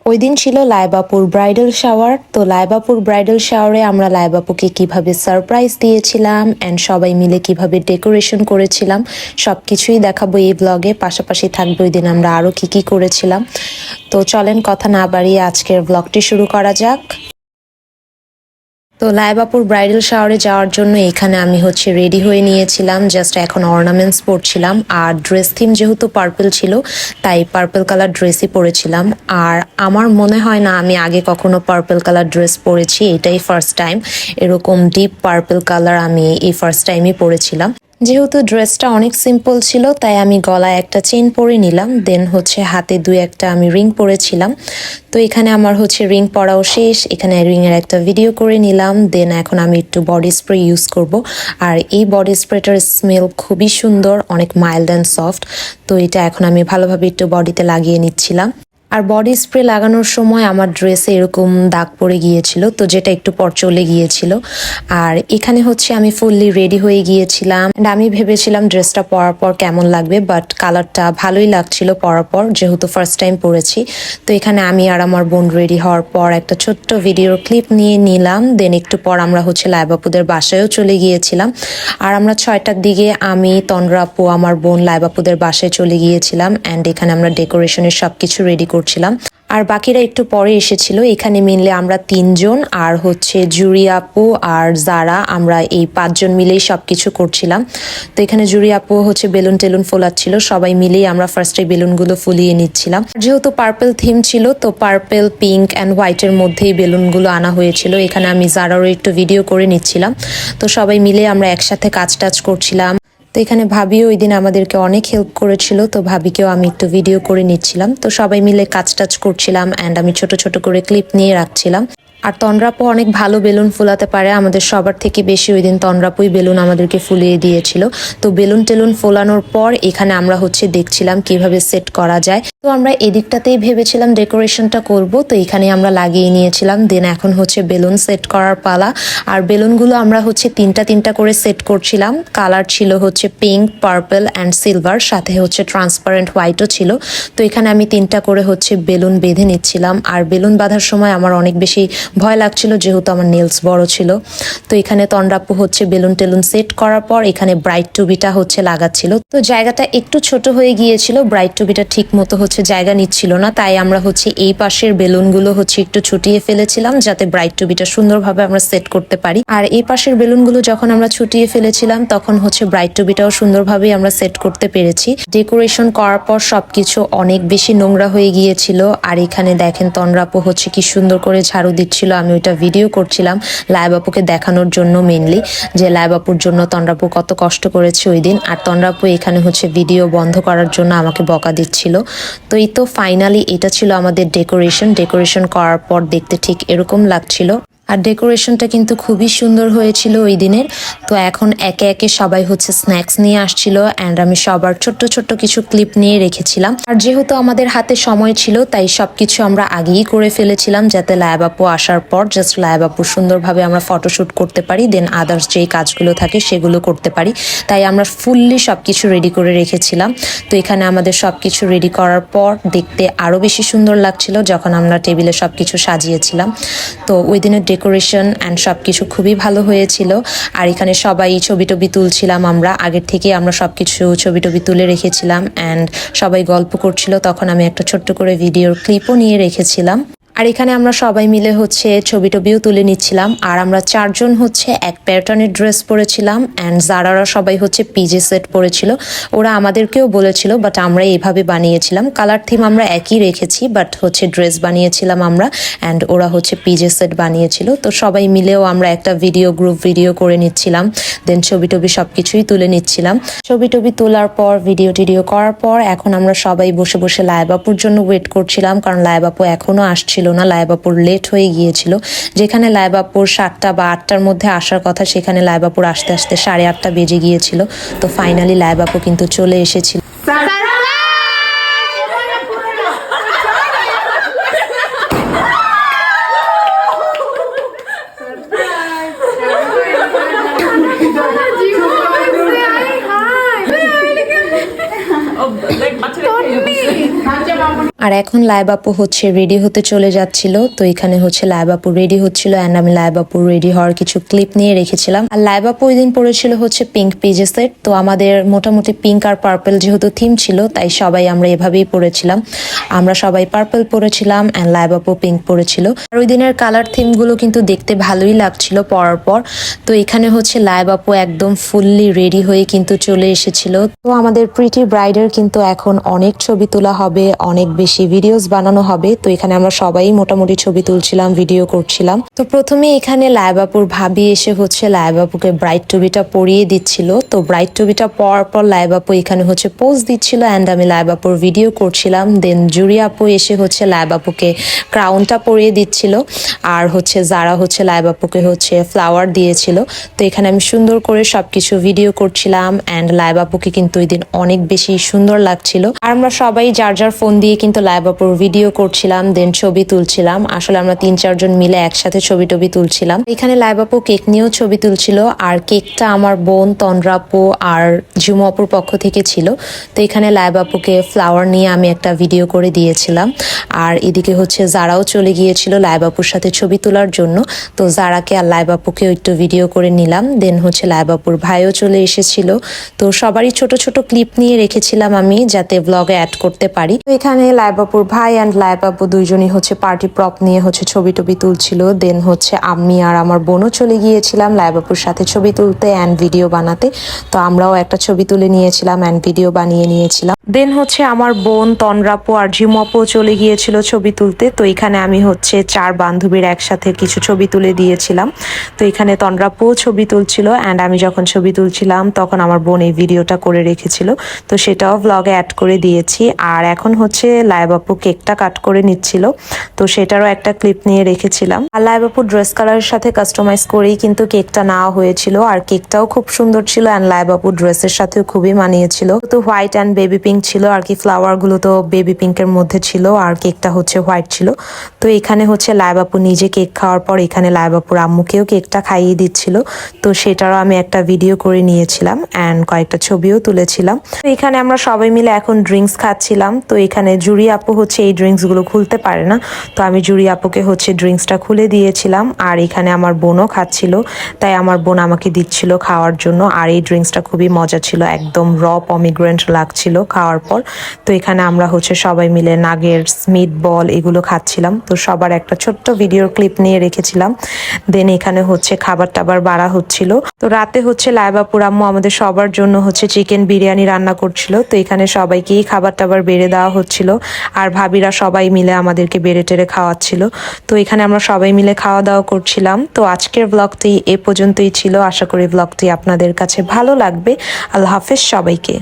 ওই দিন ছিল লাইবাপুর ব্রাইডাল শাওয়ার। তো লাইবাপুর ব্রাইডাল শাওয়ারে আমরা লাইবাপুকে কিভাবে সারপ্রাইজ দিয়েছিলাম অ্যান্ড সবাই মিলে কিভাবে ডেকোরেশন করেছিলাম সবকিছুই দেখাবো এই ব্লগে। পাশাপাশি থাকবে ওই দিন আমরা আরও কি করেছিলাম। তো চলেন কথা না বাড়িয়ে আজকের ব্লগটি শুরু করা যাক। তো লাইবাপুর ব্রাইডাল শাওয়ারে যাওয়ার জন্য এখানে আমি রেডি হয়ে নিয়েছিলাম, জাস্ট এখন অর্নামেন্টস পরছিলাম। আর ড্রেস থিম যেহেতু পার্পল ছিল তাই পার্পল কালার ড্রেসই পরেছিলাম। আর আমার মনে হয় না আমি আগে কখনো পার্পল কালার ড্রেস পরেছি, এটাই ফার্স্ট টাইম। এরকম ডিপ পার্পল কালার আমি এই ফার্স্ট টাইমই পরেছিলাম। যেহেতু ড্রেসটা অনেক সিম্পল ছিল তাই আমি গলায় একটা চেইন পরে নিলাম, দেন হাতে একটা আমি রিং পরেছিলাম। তো এখানে আমার রিং পরাও শেষ, এখানে রিংয়ের একটা ভিডিও করে নিলাম। দেন এখন আমি একটু বডি স্প্রে ইউজ করব। আর এই বডি স্প্রেটার স্মেল খুবই সুন্দর, অনেক মাইল্ড অ্যান্ড সফট। তো এটা এখন আমি ভালোভাবে একটু বডিতে লাগিয়ে নিচ্ছিলাম। আর বডি স্প্রে লাগানোর সময় আমার ড্রেসে এরকম দাগ পড়ে গিয়েছিল, তো যেটা একটু পর চলে গিয়েছিল। আর এখানে আমি ফুললি রেডি হয়ে গিয়েছিলাম। আমি ভেবেছিলাম ড্রেসটা পরার পর কেমন লাগবে, বাট কালারটা ভালোই লাগছিল পরার পর, যেহেতু ফার্স্ট টাইম পরেছি। তো এখানে আমি আর আমার বোন রেডি হওয়ার পর একটা ছোট্ট ভিডিওর ক্লিপ নিয়ে নিলাম। দেন একটু পর আমরা লাইবাপুদের বাসায়ও চলে গিয়েছিলাম। আর আমরা 6টার দিকে আমি, তন্দ্রা আপু, আমার বোন লাইবাপুদের বাসায় চলে গিয়েছিলাম। অ্যান্ড এখানে আমরা ডেকোরেশনের সবকিছু রেডি করছিলাম। আর বাকিরা একটু পরে এসেছিল। এখানে মেনলি আমরা 3জন আর জুরি আপু আর যারা, আমরা এই 5জন মিলেই সবকিছু করছিলাম। তো এখানে জুরি আপু বেলুন টেলুন ফোলাচ্ছিল, সবাই মিলেই আমরা ফার্স্টে বেলুনগুলো ফুলিয়ে নিচ্ছিলাম। যেহেতু পার্পল থিম ছিল তো পার্পল, পিঙ্ক অ্যান্ড হোয়াইটের মধ্যেই বেলুনগুলো আনা হয়েছিল। এখানে আমি যারারও একটু ভিডিও করে নিচ্ছিলাম। তো সবাই মিলে আমরা একসাথে কাজ করছিলাম। তো এখানে ভাবিও ওই দিন আমাদেরকে অনেক হেল্প করেছিল, তো ভাবিকেও আমি একটু ভিডিও করে নিচ্ছিলাম। তো সবাই মিলে কাজ করছিলাম অ্যান্ড আমি ছোট ছোট করে ক্লিপ নিয়ে রাখছিলাম। আর তন্দ্রাপু অনেক ভালো বেলুন ফুলাতে পারে, আমাদের সবার থেকে বেশি ওই দিন তন্দ্রাপুই বেলুন আমাদেরকে ফুলিয়ে দিয়েছিল। তো বেলুন টেলুন ফোলানোর পর এখানে আমরা দেখছিলাম কিভাবে সেট করা যায়। তো আমরা এদিকটাতেই ভেবেছিলাম ডেকোরেশনটা করব, তো এখানে আমরা লাগিয়ে নিয়েছিলাম। দেন এখন বেলুন সেট করার পালা। আর বেলুনগুলো আমরা তিনটা করে সেট করছিলাম। কালার ছিল পিঙ্ক, পার্পল অ্যান্ড সিলভার, সাথে ট্রান্সপারেন্ট হোয়াইটও ছিল। তো এখানে আমি 3টা করে বেলুন বেঁধে নিচ্ছিলাম। আর বেলুন বাঁধার সময় আমার অনেক বেশি ভয় লাগছিল, যেহেতু আমার নেলস বড় ছিল। তো এখানে তন্দ্রাপু বেলুন টেলুন সেট করার পর এখানে ব্রাইট টুবিটা লাগাচ্ছিল। তো জায়গাটা একটু ছোট হয়ে গিয়েছিল, ব্রাইট টুবিটা ঠিক মতো জায়গা নিচ্ছিল না, তাই আমরা এই পাশের বেলুনগুলো একটু ছুটিয়ে ফেলেছিলাম, যাতে ব্রাইট টুবিটা সুন্দরভাবে আমরা সেট করতে পারি। আর এই পাশের বেলুনগুলো যখন আমরা ছুটিয়ে ফেলেছিলাম তখন ব্রাইট টুবিটাও সুন্দরভাবে আমরা সেট করতে পেরেছি। ডেকোরেশন করার পর সবকিছু অনেক বেশি নোংরা হয়ে গিয়েছিল। আর এখানে দেখেন তন্দ্রাপু কি সুন্দর করে ঝাড়ু দিচ্ছিল, আমি ওইটা ভিডিও করছিলাম লাইবাপুকে দেখানোর জন্য, মেনলি যে লাইবাপুর জন্য তন্দ্রাপু কত কষ্ট করেছে ওই দিন। আর তন্দ্রাপু এখানে ভিডিও বন্ধ করার জন্য আমাকে বকা দিচ্ছিল। তো এই তো ফাইনালি এটা ছিল আমাদের ডেকোরেশন করার পর দেখতে ঠিক এরকম লাগছিল। আর ডেকোরেশনটা কিন্তু খুবই সুন্দর হয়েছিল ওই দিনের। তো এখন একে একে সবাই স্ন্যাক্স নিয়ে আসছিল অ্যান্ড আমি সবার ছোট্ট ছোট্ট কিছু ক্লিপ নিয়ে রেখেছিলাম। আর যেহেতু আমাদের হাতে সময় ছিল তাই সবকিছু আমরা আগেই করে ফেলেছিলাম, যাতে লাইবাপু আসার পর জাস্ট লাইবাপু সুন্দরভাবে আমরা ফটোশুট করতে পারি, দেন আদার্স যেই কাজগুলো থাকে সেগুলো করতে পারি। তাই আমরা ফুললি সবকিছু রেডি করে রেখেছিলাম। তো এখানে আমাদের সবকিছু রেডি করার পর দেখতে আরো বেশি সুন্দর লাগছিল যখন আমরা টেবিলে সবকিছু সাজিয়েছিলাম। তো ওই দিনের ডেকোরেশন অ্যান্ড সবকিছু খুবই ভালো হয়েছিল। আর এখানে সবাই ছবি টবি তুলছিলাম, আমরা আগের থেকে আমরা সবকিছু ছবি টবি তুলে রেখেছিলাম অ্যান্ড সবাই গল্প করছিল, তখন আমি একটা ছোট্ট করে ভিডিওর ক্লিপও নিয়ে রেখেছিলাম। আর এখানে আমরা সবাই মিলে ছবি টবিও তুলে নিচ্ছিলাম। আর আমরা 4জন এক প্যাটার্নের ড্রেস পরেছিলাম অ্যান্ড যারারা সবাই পিজে সেট পরেছিল। ওরা আমাদেরকেও বলেছিল, বাট আমরা এইভাবে বানিয়েছিলাম। কালার থিম আমরা একই রেখেছি, বাট ড্রেস বানিয়েছিলাম আমরা অ্যান্ড ওরা পিজে সেট বানিয়েছিল। তো সবাই মিলেও আমরা একটা গ্রুপ ভিডিও করে নিচ্ছিলাম, দেন ছবি টবি সবকিছুই তুলে নিচ্ছিলাম। ছবি টবি তোলার পর ভিডিও টিডিও করার পর এখন আমরা সবাই বসে বসে লাইবাপুর জন্য ওয়েট করছিলাম, কারণ লাইবাপু এখনো আসছিল না, লাইবাপুর লেট হয়ে গিয়েছিল। যেখানে লাইবাপুর 7টা বা 8টার মধ্যে আসার কথা, সেখানে লাইবাপুর আসতে আসতে 8:30 বেজে গিয়েছিল। তো ফাইনালি লাইবাপু কিন্তু চলে এসেছিল। আর এখন লাইবা আপু হচ্ছে রেডি হতে চলে যাচ্ছিল। তো এখানে হচ্ছে লাইবা আপু রেডি হচ্ছিল অ্যান্ড আমি লাইবা আপু রেডি হওয়ার কিছু ক্লিপ নিয়ে রেখেছিলাম। আর লাইবা আপু ওই দিন পরেছিল হচ্ছে পিঙ্ক পিজে সেট। তো আমাদের মোটামুটি পিঙ্ক আর পার্পল যেহেতু থিম ছিল তাই সবাই আমরা এভাবেই পরেছিলাম। আমরা সবাই পার্পল পরেছিলাম অ্যান্ড লাইবা আপু পিঙ্ক পরেছিল। আর ওই দিনের কালার থিমগুলো কিন্তু দেখতে ভালোই লাগছিল পরার পর। তো এখানে হচ্ছে লাইবা আপু একদম ফুললি রেডি হয়ে কিন্তু চলে এসেছিল। তো আমাদের প্রিটি ব্রাইডের কিন্তু এখন অনেক ছবি তোলা হবে, অনেক বেশি ভিডিওস বানানো হবে। তো এখানে আমরা সবাই মোটামুটি ছবি তুলছিলাম, ভিডিও করছিলাম। তো প্রথমে এখানে লাইবাপুর ভাবি এসে হচ্ছে লাইবাপুকে ব্রাইড টুবিটা পরিয়ে দিচ্ছিল। তো ব্রাইড টুবিটা পরার পর লাইবাপু এখানে হচ্ছে পোজ দিচ্ছিল অ্যান্ড আমি লাইবাপুর ভিডিও করছিলাম। দেন জুরি আপু এসে হচ্ছে লাইবাপুকে ক্রাউনটা পরিয়ে দিচ্ছিল আর হচ্ছে যারা হচ্ছে লাইবাপুকে হচ্ছে ফ্লাওয়ার দিয়েছিল। তো এখানে আমি সুন্দর করে সবকিছু ভিডিও করছিলাম অ্যান্ড লাইবাপুকে কিন্তু ওই দিন অনেক বেশি সুন্দর লাগছিল। আর আমরা সবাই যার যার ফোন দিয়ে কিন্তু লাইবাপুর ভিডিও করছিলাম, দেন ছবি তুলছিলাম। আসলে আমরা 3-4 জন মিলে একসাথে ছবি টবি তুলছিলাম। এখানে লাইবাপু কেক নিয়েও ছবি তুলছিল আর কেকটা আমার বোন তন্দ্রাপু আর ঝুমু আপুর পক্ষ থেকে ছিল। তো এখানে লাইবাপুকে ফ্লাওয়ার নিয়ে আমি একটা ভিডিও করে দিয়েছিলাম। আর এদিকে হচ্ছে যারাও চলে গিয়েছিল লাইবাপুর সাথে ছবি তোলার জন্য। তো যারাকে আর লাইবাপুকেও একটু ভিডিও করে নিলাম। দেন হচ্ছে লাইবাপুর ভাইও চলে এসেছিল। তো সবারই ছোট ছোট ক্লিপ নিয়ে রেখেছিলাম আমি যাতে ব্লগে অ্যাড করতে পারি। তো এখানে লাইবাপুর ভাই অ্যান্ড লাইবাপু দুইজনই হচ্ছে পার্টি প্রপ নিয়ে হচ্ছে ছবি টবি তুলছিল। দেন হচ্ছে আমি আর আমার বোনও চলে গিয়েছিলাম লাইবাপুর সাথে ছবি তুলতে অ্যান্ড ভিডিও বানাতে। তো আমরাও একটা ছবি তুলে নিয়েছিলাম অ্যান্ড ভিডিও বানিয়ে নিয়েছিলাম। দেন হচ্ছে আমার বোন তন্দ্রাপু আর ঝিমপু চলে গিয়েছিল ছবি তুলতে। তো এখানে আমি হচ্ছে 4 বান্ধবীর একসাথে কিছু ছবি তুলে দিয়েছিলাম। তো এখানে তন্দ্রাপুও ছবি তুলছিল অ্যান্ড আমি যখন ছবি তুলছিলাম তখন আমার বোন এই ভিডিওটা করে রেখেছিল। তো সেটাও ব্লগে অ্যাড করে দিয়েছি। আর এখন হচ্ছে লাইবাপু কেকটা কাট করে নিচ্ছিল। তো সেটারও একটা ক্লিপ নিয়ে রেখেছিলাম। আর লাইবাপু ড্রেস কালারের সাথে কাস্টমাইজ করেই কিন্তু কেকটা নেওয়া হয়েছিল আর কেকটাও খুব সুন্দর ছিল অ্যান্ড লাইবাপু ড্রেসের সাথেও খুবই মানিয়েছিল। তো হোয়াইট অ্যান্ড বেবি পিঙ্ক ছিল আর কি, ফ্লাওয়ার গুলো তো বেবি পিঙ্কের মধ্যে ছিল আর কেকটা হচ্ছে হোয়াইট ছিল। তো এখানে হচ্ছে লাইবাপু নিজে কেক খাওয়ার পর এখানে লাইবাপুর আম্মুকেও কেকটা খাইয়ে দিচ্ছিল। তো সেটারও আমি একটা ভিডিও করে নিয়েছিলাম অ্যান্ড কয়েকটা ছবিও তুলেছিলাম। তো এখানে আমরা সবাই মিলে এখন ড্রিঙ্কস খাচ্ছিলাম। তো এখানে জুরি আপু হচ্ছে এই ড্রিঙ্কস গুলো খুলতে পারে না। তো আমি জুরি আপুকে হচ্ছে ড্রিঙ্কসটা খুলে দিয়েছিলাম আর এখানে আমার বোনও খাচ্ছিল, তাই আমার বোন আমাকে দিচ্ছিল খাওয়ার জন্য। আর এই ড্রিঙ্কসটা খুবই মজা ছিল, একদম র পমিগ্রেন্ট লাগছিল খাওয়ার পর। তো এখানে আমরা হচ্ছে সবাই মিলে নাগেটস, মিট বল এগুলো খাচ্ছিলাম। তো সবার একটা ছোট্ট ভিডিওর ক্লিপ নিয়ে রেখেছিলাম। দেন এখানে হচ্ছে খাবার টাবার বাড়া হচ্ছিল। তো রাতে হচ্ছে লাইবাপুর আম্মু আমাদের সবার জন্য হচ্ছে চিকেন বিরিয়ানি রান্না করছিল। তো এখানে সবাইকেই খাবার টাবার বেড়ে দেওয়া হচ্ছিল আর ভাবিরা সবাই মিলে আমাদেরকে বেড়ে টেড়ে খাওয়াচ্ছিল। তো এখানে আমরা সবাই মিলে খাওয়া দাওয়া করছিলাম। তো আজকের ব্লগটি এ পর্যন্তই ছিল। আশা করি ব্লগটি আপনাদের কাছে ভালো লাগবে। আল্লাহ হাফেজ সবাইকে।